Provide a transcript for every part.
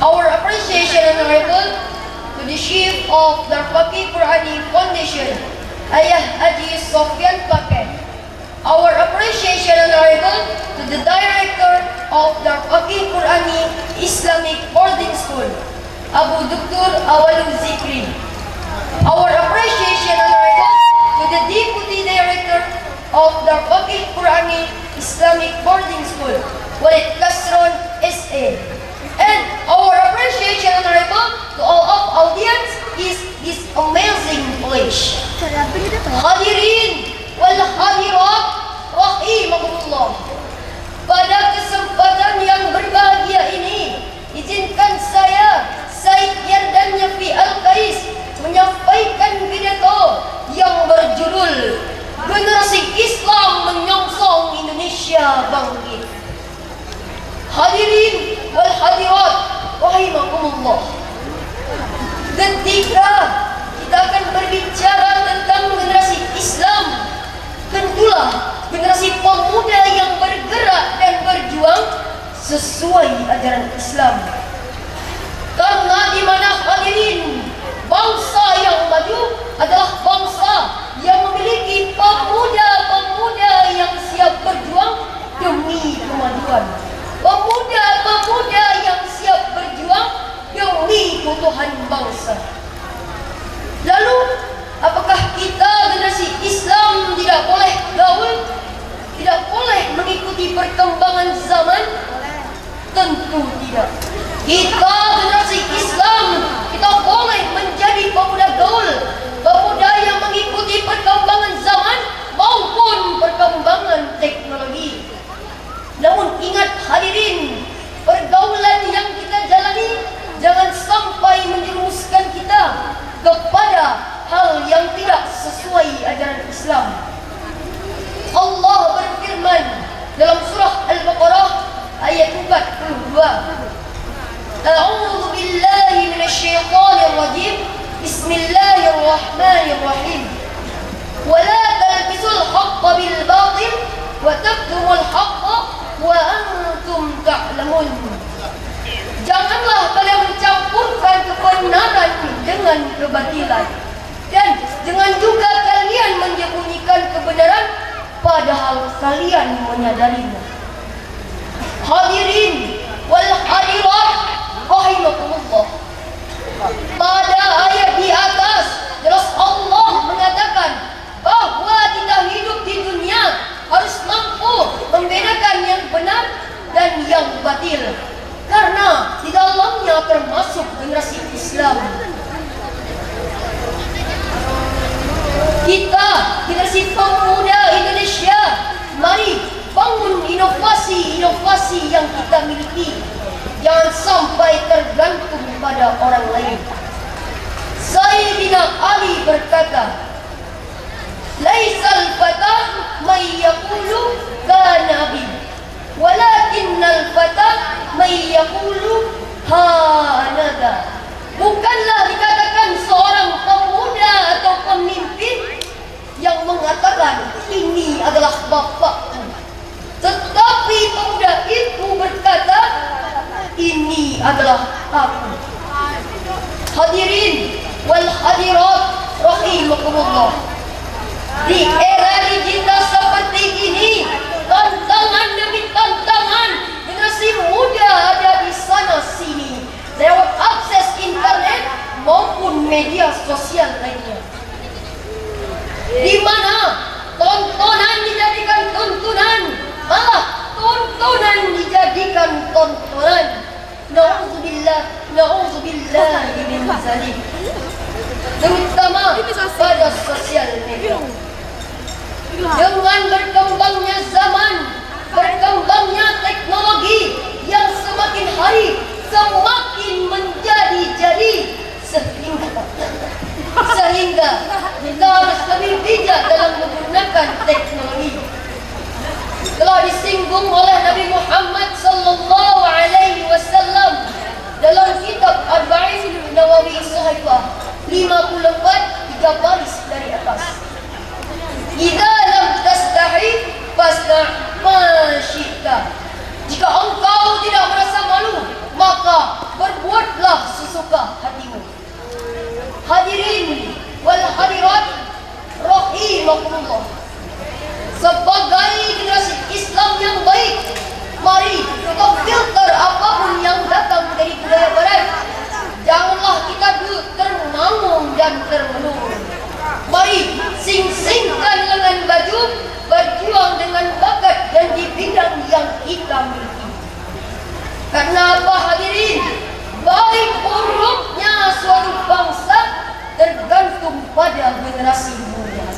Our appreciation and honorable to the Chief of Darfaqi Qurani Foundation, Ayah Haji Sofyan Paket. Our appreciation and honorable to the Director of Darfaqi Qurani Islamic Boarding School, Abu Dr. Awalu Zikri. Our appreciation and honorable to the Deputy Director of Darfaqi Qurani Islamic Boarding School, Walid Kasron S.A. And our appreciation and honorable to all of audience is this amazing place. Hadirin wal hadirat rahimakumullah. Pada kesempatan yang berbahagia ini, izinkan saya, Said Yardan Yafi Al-Qais, menyampaikan pidato yang berjudul Generasi Islam Menyongsong Indonesia Bangkit. Hadirin wal hadirat rahimakumullah. Ketika kita akan berbicara tentang generasi Islam, tentulah generasi pemuda yang bergerak dan berjuang sesuai ajaran Islam. Karena di mana hadirin, bangsa yang maju adalah bangsa yang memiliki pemuda-pemuda yang siap berjuang demi kemajuan. Pemuda-pemuda yang siap berjuang demi keutuhan bangsa. Lalu, apakah kita generasi Islam tidak boleh gaul? Tidak boleh mengikuti perkembangan zaman? Tentu tidak. Kita generasi Islam, kita boleh menjadi pemuda gaul, pemuda yang mengikuti perkembangan zaman maupun perkembangan teknologi. Namun ingat hadirin, pergaulan yang kita jalani jangan sampai menjerumuskan kita kepada hal yang tidak sesuai ajaran Islam. Allah berfirman dalam surah Al-Baqarah ayat 42. A'udzu billahi minasyaitonir rajim. Bismillahirrahmanirrahim. Wa la talbisul haqqo bil batil wa taktumul haqqo wa antum ta'lamun. Janganlah kalian mencampurkan kebenaran dengan kebatilan, dan jangan juga kalian menyembunyikan kebenaran padahal kalian menyadarinya. Hadirin wal hadirat rahimakumullah. Pada ayat di atas jelas Allah mengatakan bahwa kita hidup di dunia harus mampu membedakan yang benar dan yang batil, karena di dalamnya termasuk generasi Islam. Kita generasi pemuda Indonesia, mari bangun inovasi-inovasi yang kita miliki. Jangan sampai tergantung pada orang lain. Sayyidina Ali berkata, Laisal fatah may yaqulu kana abi, walakinnal fatah may yaqulu ha anada. Bukanlah dikatakan seorang pemuda atau pemimpin yang mengatakan ini adalah bapakku, tetapi pemuda itu berkata ini adalah aku. Hadirin wal hadirat rahimakumullah. Di era digital seperti ini, tantangan demi tantangan, generasi muda ada di sana sini lewat akses internet maupun media sosial lainnya, di mana tontonan dijadikan tuntunan, malah tontonan dijadikan tontonan. Na'udzubillah min zalik, terutama pada sosial media. Dengan berkembangnya zaman, berkembangnya teknologi yang semakin hari semakin menjadi-jadi, sehingga kita harus lebih bijak dalam menggunakan teknologi. Telah disinggung oleh Nabi Muhammad sallallahu alaihi wasallam dalam kitab Arba'in Nawawi Sahihah 54 3 baris dari atas. Idza lam tastahi fasna' ma syi'ta. Jika engkau tidak merasa malu, maka berbuat rahimakumullah, sebagai generasi Islam yang baik, mari kita filter apapun yang datang dari budaya barat. Janganlah kita termangu dan termenung. Mari sing-singkan lengan baju, berjuang dengan bakat dan di bidang yang kita miliki. Karena apa hadirin? Baik buruknya suatu bangsa tergantung pada generasi muda.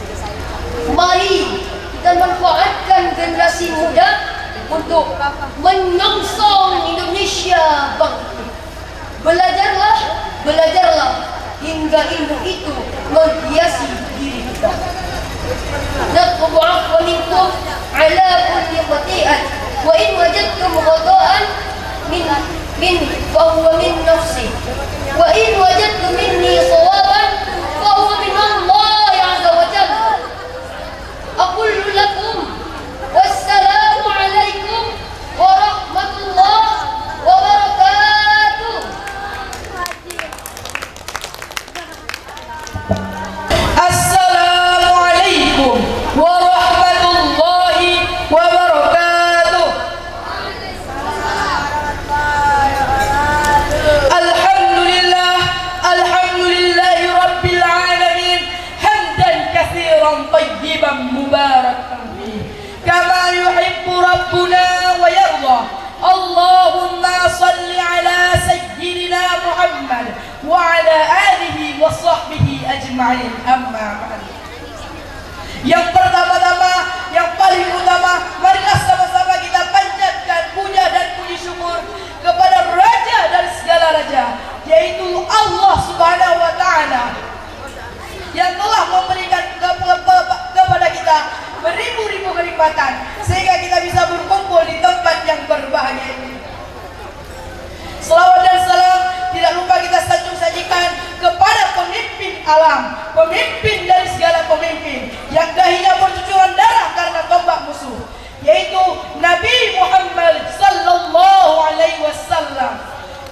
Mari kita manfaatkan generasi muda untuk menyongsong Indonesia bangkit. Belajarlah hingga ilmu itu menghiasi diri kita. Natlubu afwa minkum ala kulli khati'at wa in wajadtum ghada'an min fahuwa min nafsi wa in wajadtum minni sawaban fahuwa min Allah azza wa jalla. Aqulu lakum wassalamu alaikum warahmatullahi wabarakatuh. Assalamualaikum warahmatullahi wabarakatuh. Alhamdulillahi rabbil alamin, hamdan katsiran tayyiban mubarakan fihi kama yuhibbu rabbuna wa yarda. Allahumma salli ala sayyidina Muhammad wa ala alihi wa sahbihi ajma'in. Amma ba'd. Yang pertama-tama, yang paling utama, marilah sama-sama kita panjatkan puja dan puji syukur kepada Raja dari segala raja, yaitu Allah Subhanahu wa Ta'ala, yang telah memberikan kepada kita beribu-ribu kenikmatan sehingga kita bisa berkumpul di tempat yang berbahagia ini. Salawat dan salam tidak lupa kita sajikan kepada pemimpin alam, pemimpin dari segala pemimpin yang dahinya bercucuran darah karena tombak musuh, yaitu Nabi Muhammad sallallahu alaihi wasallam,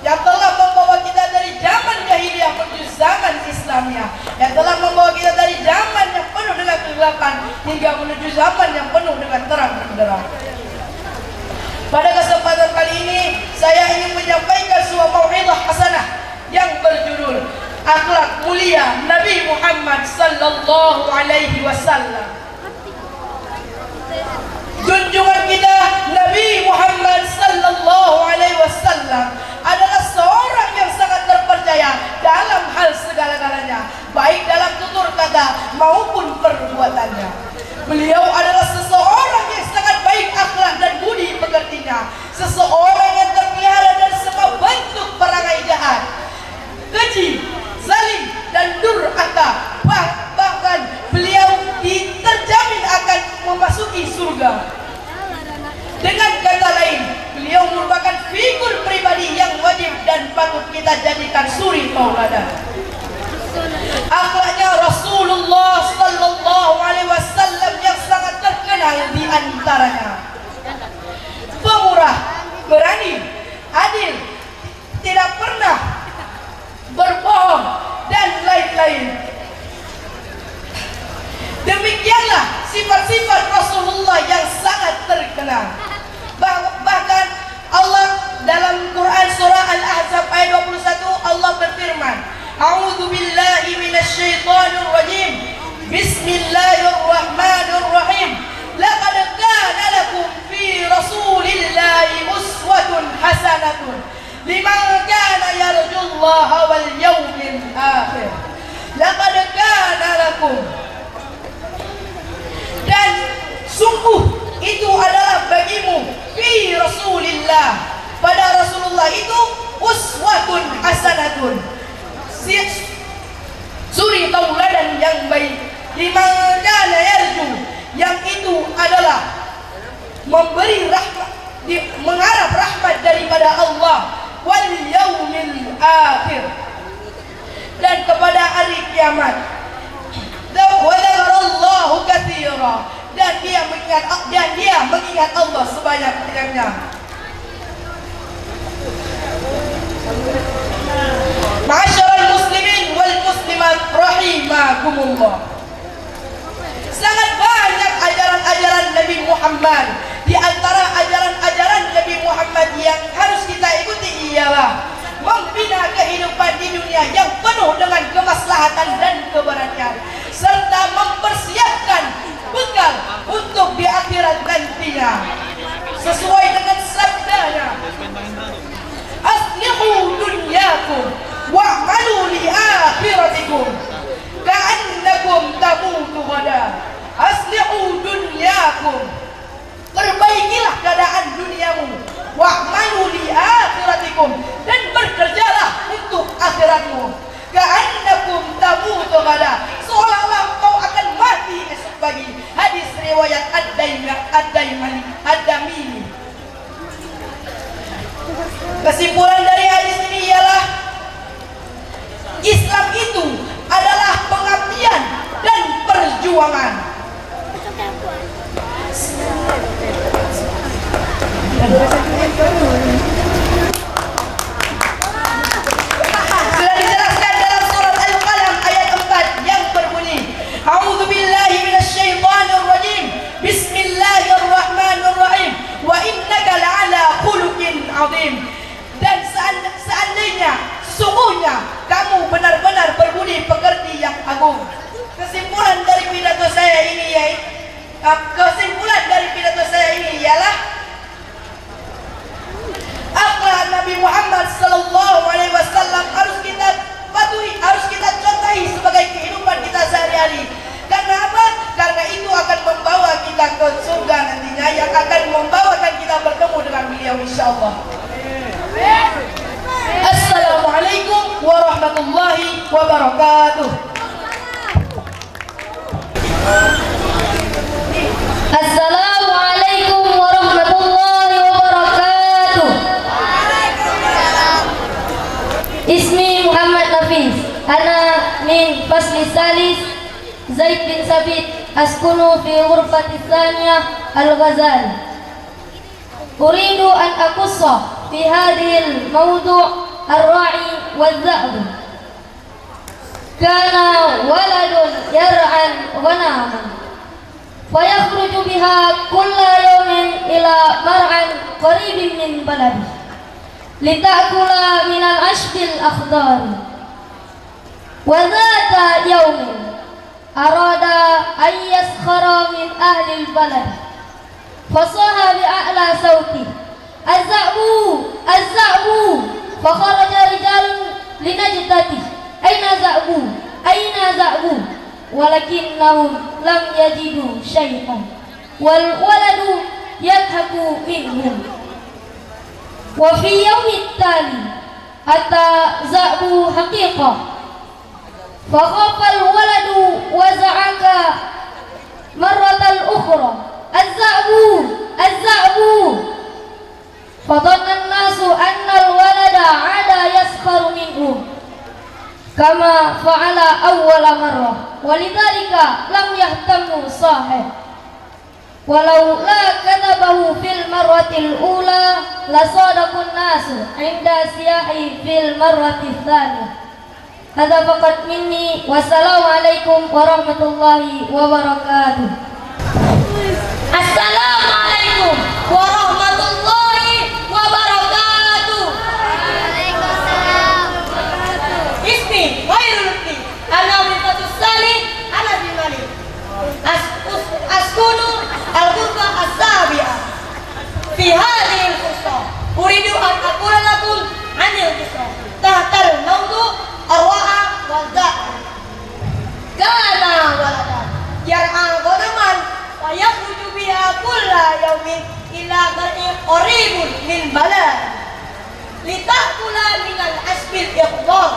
yang telah membawa kita dari zaman jahiliyah menuju zaman Islamiyah, yang telah membawa kita dari zaman yang penuh dengan kegelapan hingga menuju zaman yang penuh dengan terang benderang. Pada kesempatan kali ini saya ingin menyampaikan sebuah mau'izah hasanah yang berjudul Akhlak Mulia Nabi Muhammad sallallahu alaihi wasallam. Junjungan kita Nabi Muhammad sallallahu alaihi wasallam adalah seorang yang sangat terpercaya dalam hal segala-galanya, baik dalam tutur kata maupun perbuatannya. Beliau adalah seseorang yang sangat baik akhlak dan budi pekertinya, seseorang yang terpelihara dari semua bentuk perangai jahat, keji, zalim dan durhaka. Bahkan beliau terjamin akan memasuki surga. Dengan kata lain, beliau merupakan figur pribadi yang wajib dan patut kita jadikan suri tauladan. Akhlaknya Rasulullah sallallahu alaihi wasallam yang sangat terkenal di antaranya pemurah, berani, adil, tidak pernah berbohong dan lain-lain. Demikianlah sifat-sifat Rasulullah yang sangat terkenal. Bahkan Allah dalam Quran surah Al-Ahzab ayat 21 Allah berfirman, A'udzu billahi minasyaitonir rajim. Bismillahirrahmanirrahim. Laqad kana lakum fi Rasulillahi uswatun hasanatun liman kana yarjullaha wal yawmil akhir. Laqad kana lakum, dan sungguh itu adalah bagimu fi Rasulillah, pada Rasulullah itu uswatun hasanatun, suri tauladan yang baik, liman kana yarju, yang itu adalah memberi rahmat, mengharap rahmat daripada Allah, wal yaumil akhir, dan kepada hari kiamat. Wa dzakarallahu katsira, dan dia mengingat Allah sebanyak-banyaknya. Ma'asyiral muslimin wal muslimat rahimakumullah. kehidupan di dunia yang penuh dengan kemaslahatan dan keberanian, serta mempersiapkan bekal untuk di akhirat nantinya sesuai dengan sabdanya, aslihu dunyakum wa'malu li akhiratikum ka'annakum tamutu ghadan. Aslihu dunyakum, perbaikilah keadaan duniamu, wa'malu li akhiratikum, dan bekerjalah untuk akhiratmu, ka'annakum tamutu ghadan, seolah-olah kau akan mati esok pagi. Hadis riwayat Ad-Daimini. Kesimpulan dari hadis ini ialah Islam itu adalah pengabdian dan perjuangan. Sudah dijelaskan dalam surat Al-Qalam ayat 4 yang berbunyi, A'udzubillahi minasyaitonirrajim. Bismillahirrahmanirrahim. Wa innaka la'ala khuluqin 'adzim. Dan seandainya sesungguhnya kamu benar-benar berbudi pekerti yang agung. Kesimpulan dari pidato saya ini ialah akhlak Nabi Muhammad sallallahu alaihi wasallam harus kita patuhi, harus kita contohi sebagai kehidupan kita sehari-hari. Karena apa? Karena itu akan membawa kita ke surga nantinya, yang akan membawakan kita bertemu dengan beliau insyaallah. Assalamualaikum warahmatullahi wabarakatuh. Assalamualaikum warahmatullahi wabarakatuh. Ismi Muhammad Nafis. Ana min fasli salis Zaid bin Sabit. Askunu fi ghurfati tsaniyah Al-Ghazali. Uridu an akussa fi hadhil mawdu' ar-ra'i wal-dha'b. Kana waladun yar'an ghanaman fayakhruju biha kulla yawmin ila mar'an qaribin min baladi litakula min al-ashbil akhdari. Wa dhata yawmin arada an yaskhara min ahli al-balad fasaha bi'a'la sawti az-za'bu az-za'bu fakharaja rijalun linajdati aina za'bu aina za'bu walakinnahum lam yajidu syai'an wal waladu yadhaku minhum. Wa fi yawmit tali ata za'bu haqiqah fa khafa al waladu wa za'aka marratan ukhra az-za'bu az-za'bu fa dhanna an-nasu anna al walada 'ada yaskharu minhum kama fa'ala awwala marrah walidhalika lam yahtamu sahih walau la katabahu fil marratil ula la sadaqun nasu inda siyahi fil marratil thaniyah. Hadza faqat minni. Wassalamualaikum warahmatullahi wabarakatuh. Assalamualaikum warahmatullahi wabarakatuh. Ismi Khairul Lutfi. Ana min fatus salih. Ana bin Malik. Askunu al-ghurfa as-sabi'ah. Fi hadhihi al-fursa uridu an aqula lakum 'anil qisah tahtal mawdu' arwa'a wal da'a. Kana waladan yar'a ghanaman wa yakhruju biha kulla yawmin ila bar'in qaribun min balad litakula min al-asbil iqdar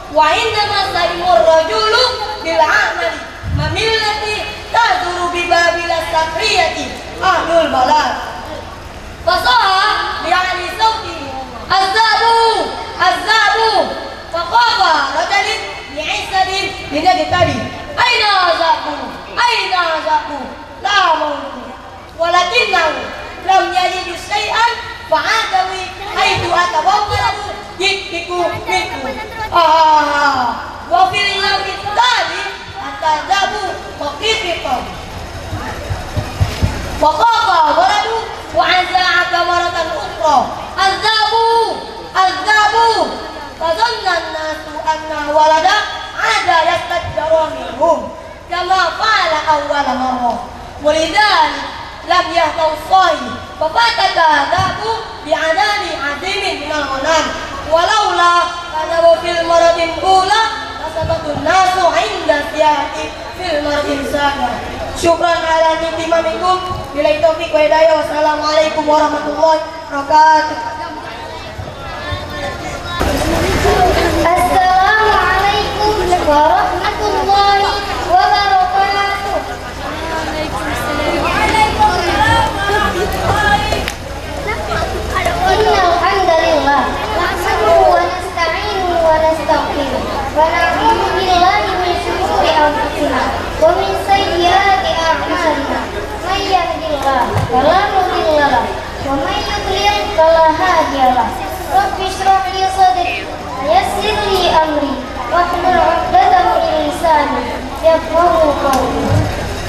wa innama salimur rajulu bil 'amali mamillati tazuru bi babil sakriyati ahlul balad. Fasaha bi'ali sawti az-zabu az-zabu faqafa rajulun bi'isadin linajtali aina zabu la mawtu walakinnahu lam yajidu syai'an fa'adawi haitu atawakkalu yiktiku miku wa fil yawmi tali atazabu waqifiqan waqafa waradu wa aza'aka maratan ukhra az-zabu fadhanna أول مرة، ولذلك لم يهدوا الصائم ففاتك آدابه بعذاب عظيم من الغنم، ولولا أنه في المرة الأولى لسقط الناس عند سياحته في المرة الثانية. شكرا على انتمامكم. Billahi taufiq wa hidayah. Wassalamualaikum warahmatullahi wabarakatuh. Assalamualaikum warahmatullahi wabarakatuh. Innal hamdalillah nahmaduhu wa nasta'inuhu wa nastaghfiruh wa na'udzu billahi min shururi anfusina wa min sayyiati a'malina. May yahdihillahu fala mudilla lahu wa may yudlil fala hadiya lahu. Rabbi shrah li sadri wa yassir li amri wahlul 'uqdatam min lisani yafqahu qawli.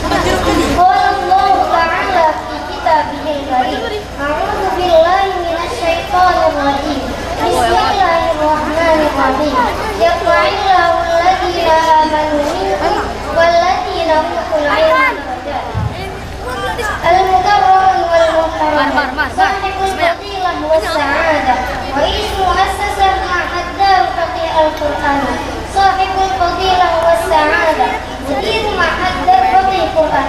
Qala Allah ta'ala fi kitabihil karim. A'udzu billahi minasy syaithanir rajim. Bismillahirrahmanirrahim. Yarfa'illahu alladziina aamanu minkum walladziina utul 'ilma darajat. Al-mukarram wal muhtaram sahibul fadilah was sa'adah wa ismu muassasah ma'had Darul Fiqh Al-Qur'an sahibul fadilah was sa'adah mudir ma'had Darul Fiqh Al-Qur'an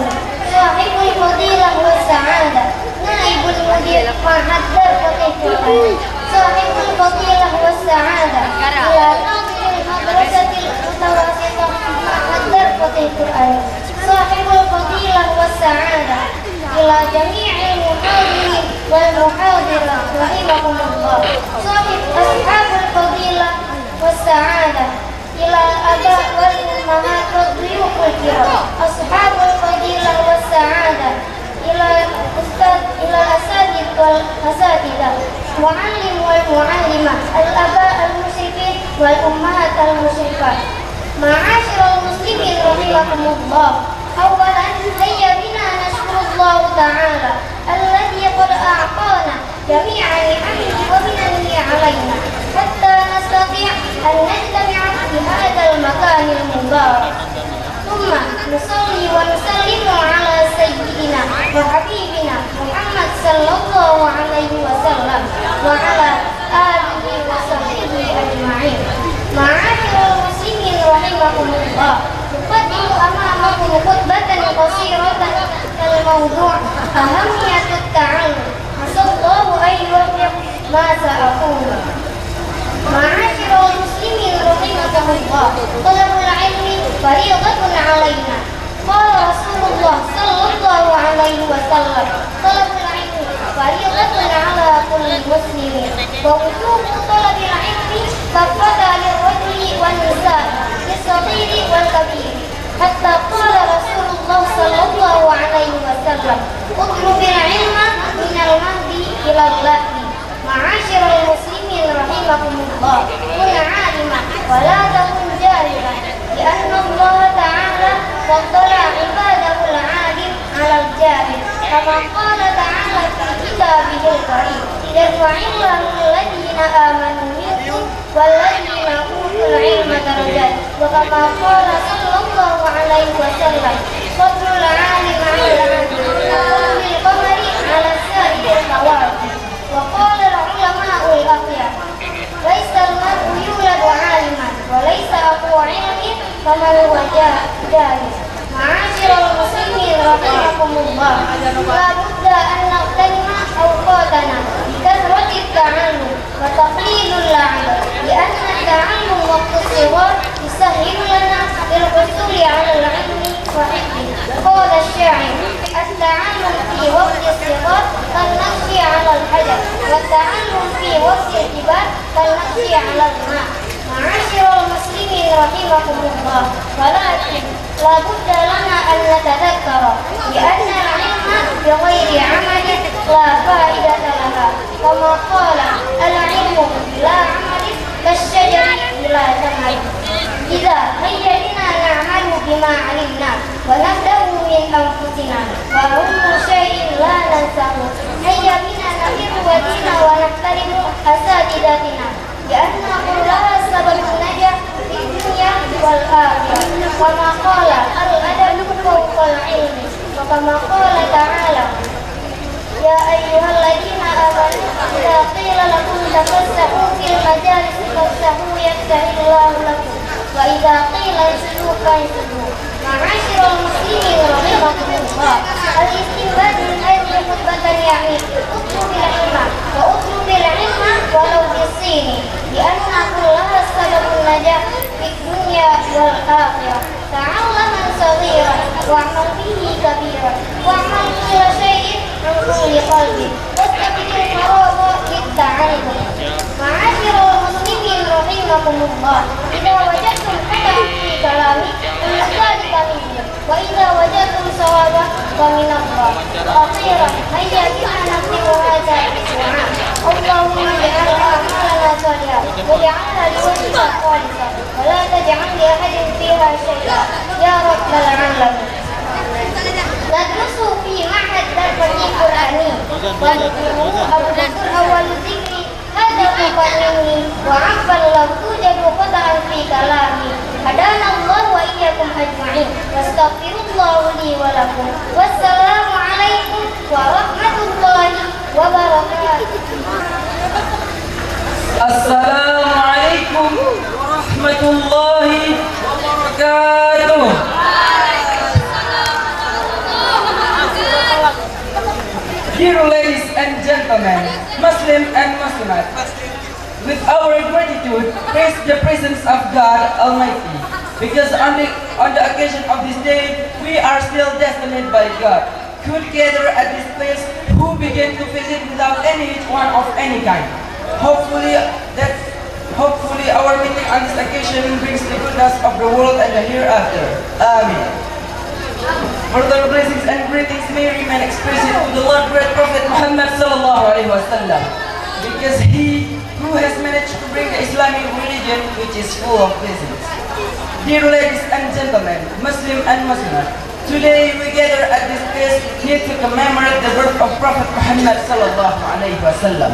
sahibul fadilah was sa'adah naibul mudir ma'had Darul Fiqh Al-Qur'an sahibul fadilah was sa'adah ila nadiril madrasatil mutawassithah ma'had Darul Fiqh Al-Qur'an sahibul fadilah was sa'adah ila jami'il muhadirin wal muhadirat rahimahumullah sahib ashabul fadilah was sa'adah ila aba wal ummahat wal dhuyuful kiram ashabul fadilah was sa'adah ila asatid wal asatidah muallim wal muallimah al aba al musyrifin wal ummahat al musyrifat ma'asyiral muslimin rahimahumullah. Awalan hayya bina nashkurullah ta'ala alladhi qad a'tana jami'a ni'amihi wa minannihi 'alaina hatta nastati' an najtami'a fi hadzal makanil mubarak. Thumma nusalli wa nusallimu 'ala sayyidina wa habibina Muhammad sallallahu alaihi wasallam wa 'ala alihi wa sahbihi ajma'in. Ma'asyiral muslimin rahimahumullah. Uqaddimu amamakum khutbatan qasiratan al-mawdu' ahamiyatut ta'allum. Asallahu an yuwaffiq ma sa'aqulu. Ma'asyiral muslimin rahimakumullah. Talabul ilmi fariidatun 'alaina. Qala Rasulullah sallallahu alaihi wasallam, talabul ilmi fariidatun 'ala kulli muslimin. Wa wujubu talabil ilmi kafatan lirrajuli wan nisaa lis-saghiri wal kabir. Hatta qala Rasulullah sallallahu alaihi wasallam, utlubil ilma minal mahdi ilal lahdi. Ma'asyiral muslimin rahimakumullah. Kun 'aliman wa la takun jahilan. Lianna Allah ta'ala faddala ibadahul 'alim 'alal jahil. Kama qala ta'ala fi kitabihil karim. Yarfa'illahu alladziina aamanu minkum walladziina utul 'ilma darajat. Wa kama qala sallallahu alaihi wasallam, fadlul 'alim 'alal 'abid kafadlil qamari 'ala sa'iril kawakib. Wa qala al-'ulama'ul akhyar, laisa al-mar'u yuladu 'aliman wa laisa aqu 'ilmin faman huwa jahil. Ma'asyiral muslimin rahimakumullah. La budda an nagtanima awqatana bi kathrati at-ta'allum wa taqlilul 'amal, li'anna at-ta'allum waqtu as-sighar yusahhilu lana bil husuli 'ala al-'ilmi wa hifdhihi. Qala asy-sya'ir, at-ta'allum fi waqti as-sighar kan-naqshi 'ala al-hajar wa at-ta'allum fi waqti al-kibar kan-naqshi 'ala al-ma'. Ma'asyiral muslimin rahimakumullah. Walakin la budda lana an natadhakkara bi anna al-'ilma bi ghairi 'amalin la fa'idata laha. Kama qala al-'ilmu bila 'amalin kasy-syajari bila thamar. Idza hayya bina na'malu bima 'alimna wa nabda'u min anfusina wa ummu syai'in la nansahu. Hayya bina nabirru wa dina wa nahtarimu asatidatina li'anna kullaha sababun najah fid dunya wal akhirah. Wa ma qala al-adabu fawqa وكما قال تعالى يا أيها الذين آمنوا إذا قيل لكم تفسحوا في المجالس فافسحوا يفسح الله لكم وإذا قيل انشزوا فانشزوا. معاشر المسلمين رحمكم الله، الاستنباط من هذه خطبة يعيد اطلب العلم واطلب العلم ولو بالصين، لأن كلها سبب النجاح في الدنيا والآخرة. تعلما صغيرا واعمل به كبيرا، واعمل كل شيء من كل قلب، واستبق الفراغ للتعلم. معاشر المسلمين رحمكم الله، إذا وجدتم خطأ في كلامي فمن ذلك مني، وإذا وجدتم صوابا فمن الله. وأخيرا هيا بنا نختم هذا الدعاء: اللهم اجعل أعمالنا صالحة واجعلها لوجهك خالصة ولا تجعل لأحد فيها شيئا يا رب العالمين. ندرس في معهد درس القرآني ونكتبه أبو بكر أول الذكر هذا مقدمي وعفا لو توجد خطأ في كلامي. هدانا الله وإياكم أجمعين، واستغفر الله لي ولكم، والسلام عليكم ورحمة الله وبركاته. السلام عليكم ورحمة الله وبركاته. Dear ladies and gentlemen, Muslim and Muslimat, with our gratitude, praise the presence of God Almighty, because on the occasion of this day, we are still destined by God, could gather at this place who began to visit without any one of any kind. Hopefully our meeting on this occasion brings the goodness of the world and the hereafter. Amen. Further blessings and greetings may remain expressed to the Lord great Prophet Muhammad sallallahu alaihi wasallam, because he who has managed to bring the Islamic religion which is full of blessings. Dear ladies and gentlemen, Muslim and Muslimat, today we gather at this place here to commemorate the birth of Prophet Muhammad sallallahu alaihi wasallam,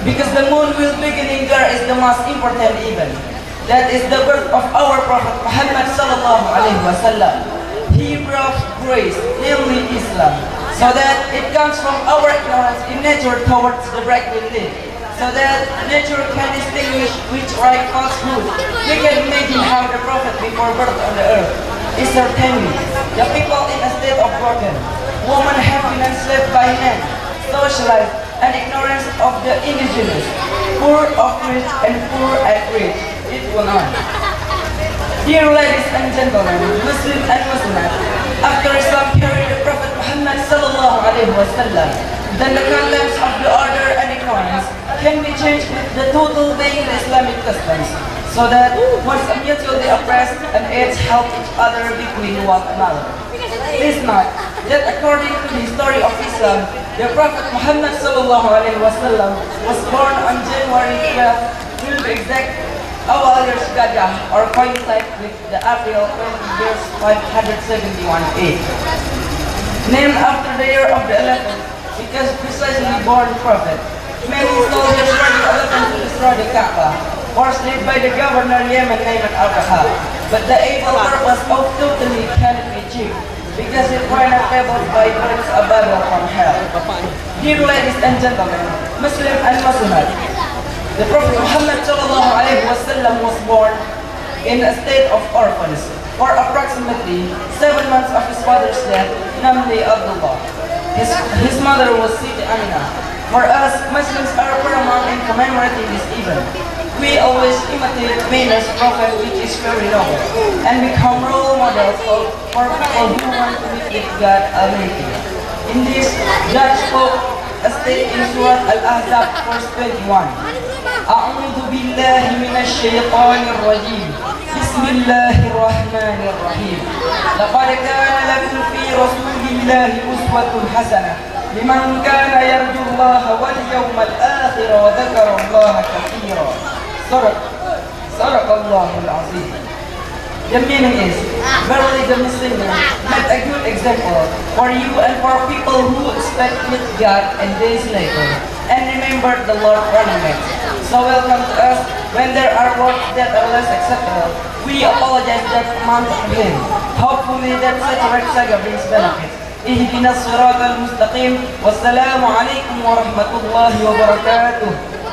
because the moon will beginning there is the most important event. That is the birth of our Prophet Muhammad sallallahu alaihi wasallam. He brought grace, namely Islam, so that it comes from our ignorance in nature towards the right belief, so that nature can distinguish which right falsehood. We can imagine how the Prophet before birth on the earth is certainly the people in a state of broken, women have been enslaved by men, socialized, and ignorance of the indigenous, poor of rich and poor at rich. It will on. Dear ladies and gentlemen, Muslim and Muslimat, after Islam carried the Prophet Muhammad sallallahu alaihi wasallam, then the contents of the order and ignorance can be changed with the total being the Islamic customs, so that once mutually oppressed and aids help each other between one another. Please note that according to the history of Islam, the Prophet Muhammad sallallahu alaihi wasallam was born on January 12, to be exact, Awal years Gajah, or coincide with the April 20 years 571 AD. Named after the year of the elephant, because precisely born prophet. Many soldiers were the elephant to destroy the Kaaba, forced led by the governor Yemen named Al-Kahal. But the evil purpose of totally cannot be achieved, because it were not able by Prince Abadal from hell. Dear ladies and gentlemen, Muslim and Muslimat, the Prophet Muhammad sallallahu alaihi wasallam was born in a state of orphans for approximately 7 months of his father's death, namely Abdullah. His mother was Siti Aminah. For us, Muslims are paramount in commemorating this event. We always imitate Manas Prophet, which is very noble, and become role models for people who want to meet with God Almighty. In this, God spoke a state in Surah Al-Ahzab, verse 21. أعوذ بالله من الشيطان الرجيم بسم الله الرحمن الرحيم لقد كان لكم في رسول الله أسوة حسنة لمن كان يرجو الله واليوم الآخر وذكر الله كثيرا صدق الله العظيم. The meaning is, verily the Muslims met a good example for you and for people who expect with God and days later, and remember the Lord ornament. So welcome to us. When there are words that are less acceptable, we apologize that amount to him. Hopefully that such right saga brings benefits. ihdinas siratal mustaqim. Wassalamu alaikum warahmatullahi wabarakatuh.